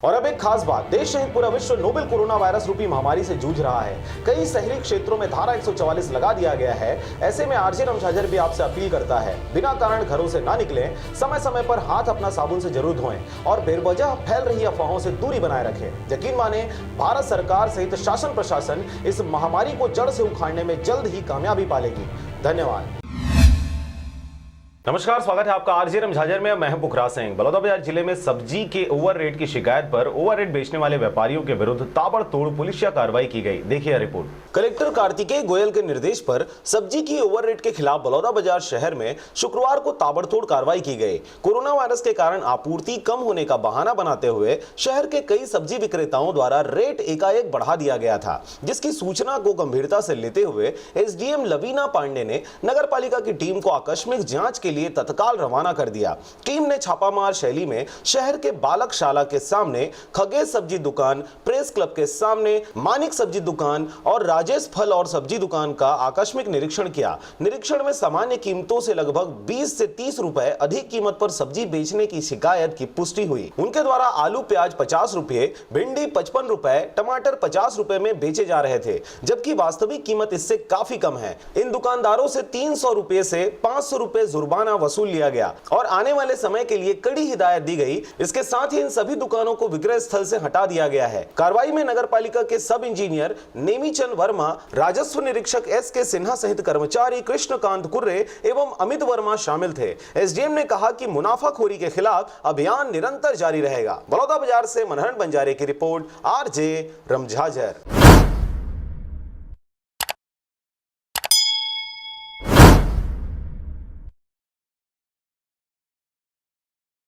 और अब एक खास बात, देश सहित पूरा विश्व नोवेल कोरोना वायरस रूपी महामारी से जूझ रहा है। कई शहरी क्षेत्रों में धारा 144 लगा दिया गया है। ऐसे में आरजे रमझाझर भी आपसे अपील करता है, बिना कारण घरों से ना निकलें, समय समय पर हाथ अपना साबुन से जरूर धोएं और बेवजह फैल रही अफवाहों से दूरी बनाए रखें। यकीन माने, भारत सरकार सहित शासन प्रशासन इस महामारी को जड़ से उखाड़ने में जल्द ही कामयाबी पालेगी। धन्यवाद। नमस्कार, स्वागत है आपका आरजे रमझाझर में। मैं हूं पुखराज सिंह। बलौदाबाजार जिले में सब्जी के ओवर रेट की शिकायत पर ओवर रेट बेचने वाले व्यापारियों के विरुद्ध ताबड़तोड़ पुलिसिया कार्रवाई की गई। देखिए रिपोर्ट। कलेक्टर कार्तिकेय गोयल के निर्देश पर सब्जी की ओवर रेट के खिलाफ बलौदाबाजार शहर में शुक्रवार को ताबड़तोड़ कार्रवाई की गई। कोरोना वायरस के कारण आपूर्ति कम होने का बहाना बनाते हुए शहर के कई सब्जी विक्रेताओं द्वारा रेट एकाएक बढ़ा दिया गया था, जिसकी सूचना को गंभीरता से लेते हुए एसडीएम लवीना पांडे ने नगर पालिका की टीम को आकस्मिक जांच के लिए तत्काल रवाना कर दिया। टीम ने छापामार शैली में शहर के बालक शाला के सामने, खगेश सब्जी दुकान, प्रेस क्लब के सामने, मानिक सब्जी दुकान और राजेश फल और सब्जी दुकान का आकस्मिक निरीक्षण किया। निरीक्षण में सामान्य कीमतों से लगभग 20 से 30 रुपए अधिक कीमत पर सब्जी बेचने की शिकायत की पुष्टि हुई। उनके द्वारा आलू प्याज 50 रुपए, भिंडी 55 रुपए, टमाटर 50 रुपए में बेचे जा रहे थे, जबकि वास्तविक कीमत इससे काफी कम है। इन दुकानदारों से 300 रुपए से 500 रुपए जुर्माना वसूल लिया गया और आने वाले समय के लिए कड़ी हिदायत दी गई। इसके साथ ही इन सभी दुकानों को विक्रय स्थल से हटा दिया गया है। कार्रवाई में नगर पालिका के सब इंजीनियर नेमीचंद वर्मा, राजस्व निरीक्षक एस.के. सिन्हा सहित कर्मचारी कृष्णकांत कुर्रे एवं अमित वर्मा शामिल थे। एसडीएम ने कहा कि मुनाफाखोरी के खिलाफ अभियान निरंतर जारी रहेगा। बलौदाबाजार से मनहर बंजारे की रिपोर्ट, आरजे रमझाझर।